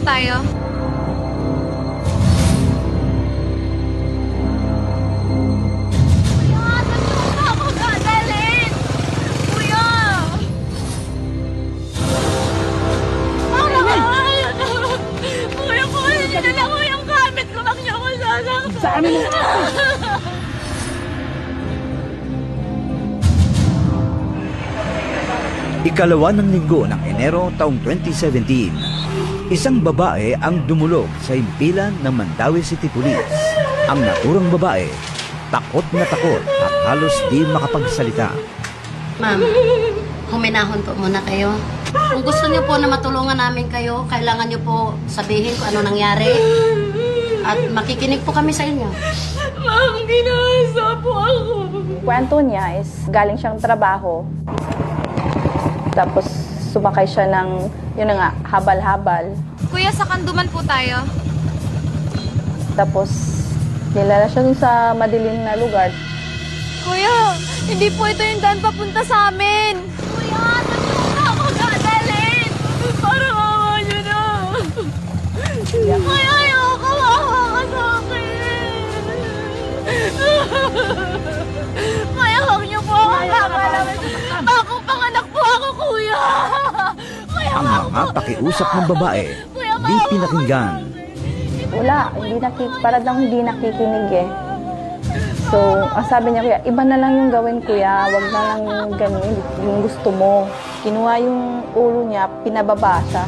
tayo? Kuya, saan niyo ba ako dadalhin? Kuya! Kuya, kunin niyo na lang ko yung gamit ko. Wag niyo ako sasaktan. Sa amin na! Ikalawa ng linggo ng Enero taong 2017, isang babae ang dumulog sa himpilan ng Mandaue City Police. Ang naturang babae, takot na takot at halos di makapagsalita. Ma'am, huminahon po muna kayo. Kung gusto niyo po na matulungan namin kayo, kailangan niyo po sabihin kung ano nangyari. At makikinig po kami sa inyo. Ma'am, ginahasa po ako. Kwento niya is galing siyang trabaho. Tapos sumakay siya ng, yun na nga, habal-habal. Kuya, sa Kanduman po tayo. Tapos nilala siya dun sa madilim na lugar. Kuya, hindi po ito yung daan papunta sa amin. Kuya, saan niyo ba ako dadalhin? Parang awa niyo na. Kuya, ayoko, awa ka sa akin. Kuya, huwag niyo po ako kakalamin. Ako, panganak po ako, kuya. Kuya, Ang mga pakiusap ng babae, di pinakinggan. Wala, parang hindi nakikinig eh. So, ang sabi niya, kuya, iba na lang yung gawin, kuya. Wag na lang yung ganun, yung gusto mo. Kinuha yung ulo niya, pinababa siya.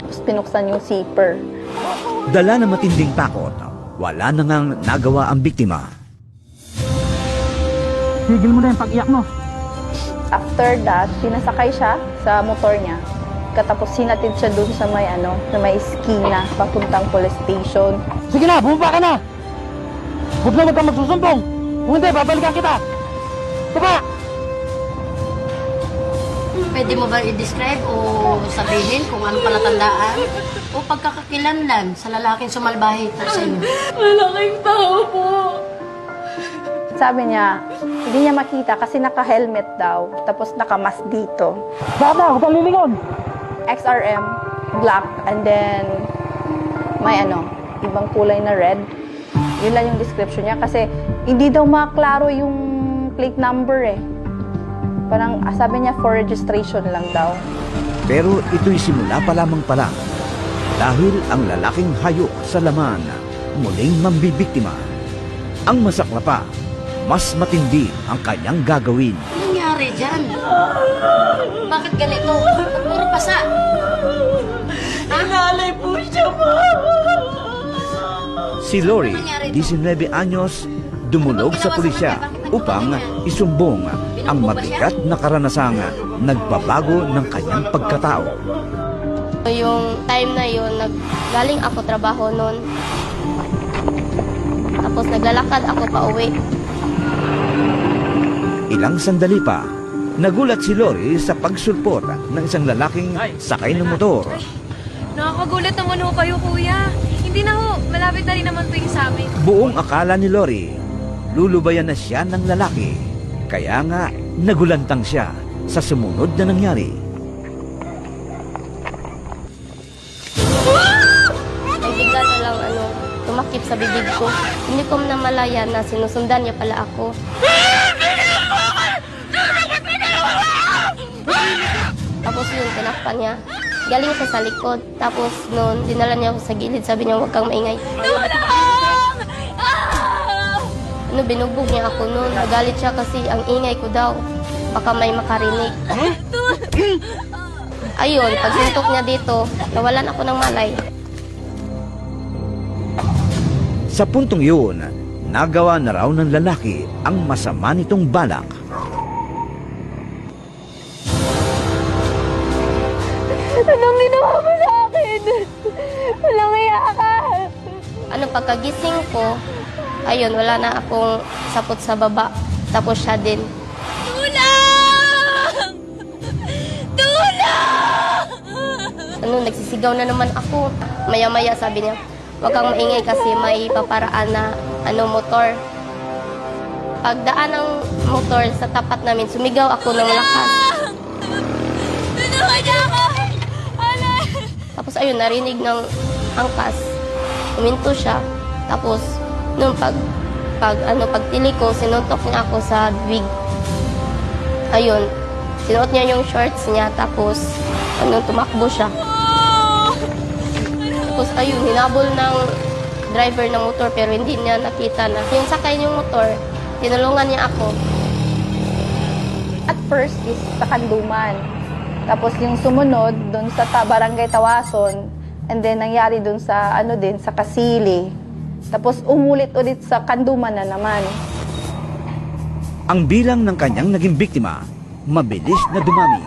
Tapos pinuksan yung zipper. Dala ng matinding takot, wala na ngang nagawa ang biktima. Tigil mo na yung pag-iyak mo. After that, pinasakay siya sa motor niya. Katapos sinatid siya dun sa may sa may eskina, papuntang police station. Sige na, bumaba ka na! Huwag na kang magsusumbong! Kung hindi, babalikan kita! Baba! Pwede mo ba i-describe o sabihin kung ano palatandaan o pagkakakilanlan sa lalaking sumalbahe po sa inyo? malaking tao po. Sabi niya, hindi niya makita kasi naka-helmet daw, tapos naka-mask dito. Bakit na? Huwag kang lilingon! XRM, black, and then may ibang kulay na red. Yun lang yung description niya kasi hindi daw maklaro yung plate number eh. Parang sabi niya for registration lang daw. Pero ito'y simula pa lamang pala. Dahil ang lalaking hayok sa laman, muling mambibiktima. Ang masakla pa, mas matindi ang kanyang gagawin. Anong nangyari dyan? Bakit ganito? Puro pasa. Nanalay po siya, Si Lori, 19 anyos, dumulog sa pulisya upang isumbong ang mabigat na karanasang nagbabago ng kanyang pagkatao. Yung time na yun, galing ako trabaho noon. Tapos naglalakad ako pa uwi. Ilang sandali pa, nagulat si Lori sa pagsulpot ng isang lalaking sakay ng motor. Nakakagulat naman ho kayo, kuya. Hindi na ho, malapit na rin naman po yung sa amin. Buong akala ni Lori, lulubayan na siya ng lalaki. Kaya nga, nagulantang siya sa sumunod na nangyari. Ay bigla na lang tumakip sa bibig ko. Hindi ko na malaya na sinusundan niya pala ako. Tapos yun, tinakpan niya. Galing siya sa likod. Tapos noon, dinala niya ako sa gilid. Sabi niya, huwag kang maingay. Binugbog niya ako noon. Nagalit siya kasi ang ingay ko daw. Baka may makarinig. Ayun, pagsuntok niya dito, nawalan ako ng malay. Sa puntong yun, nagawa na raw ng lalaki ang masama nitong balak. Anong ginawa mo sa akin? Walang iya ka. Pagkagising ko, ayun, wala na akong sapot sa baba. Tapos siya din. Tulong! Tulong! Nagsisigaw na naman ako. Maya-maya sabi niya, huwag kang maingay kasi may paparaan na motor. Pagdaan ng motor sa tapat namin, sumigaw ako ng malakas. Tulungan niya ako! Alay! Tapos ayun, narinig ng angkas. Huminto siya. Tapos, nung pagtili ko, sinuntok niya ako sa bibig. Ayun, sinuot niya yung shorts niya, tapos, tumakbo siya. Tapos, ayun, hinabol ng driver ng motor, pero hindi niya nakita na. Yung sakay yung motor, tinulungan niya ako. At first is sa Kanduman. Tapos yung sumunod, doon sa Barangay Tawason. And then, nangyari doon sa, sa Kasili. Tapos, umulit-ulit sa Kanduman na naman. Ang bilang ng kanyang naging biktima, mabilis na dumami.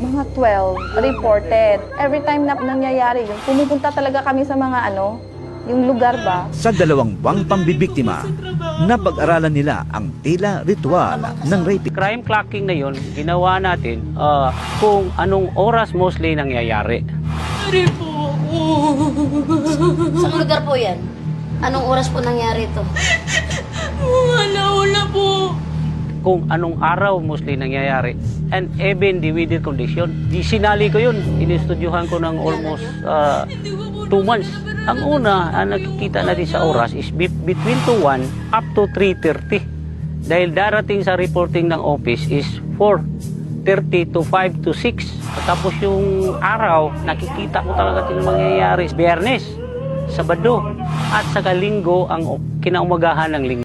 Mga 12 reported. Every time na nangyayari yun, pumupunta talaga kami sa mga yung lugar ba? Sa 2 buwang pambibiktima, napag-aralan nila ang tila ritual ng rape. Crime clocking na yon, ginawa natin kung anong oras mostly nangyayari. Sa lugar po yan? Anong oras po nangyari ito? Wala po. Kung anong araw mostly nangyayari. And even the weather condition. Di sinali ko yun. Inistudyuhan ko ng almost 2 months. Ang una, nakikita natin sa oras is between 1 up to 3:30. Dahil darating sa reporting ng office is 4:30 to 5 to 6. Tapos yung araw, nakikita ko talaga yung mangyayari. Biyernes, Sabado, at saka Linggo, ang kinaumagahan ng Linggo.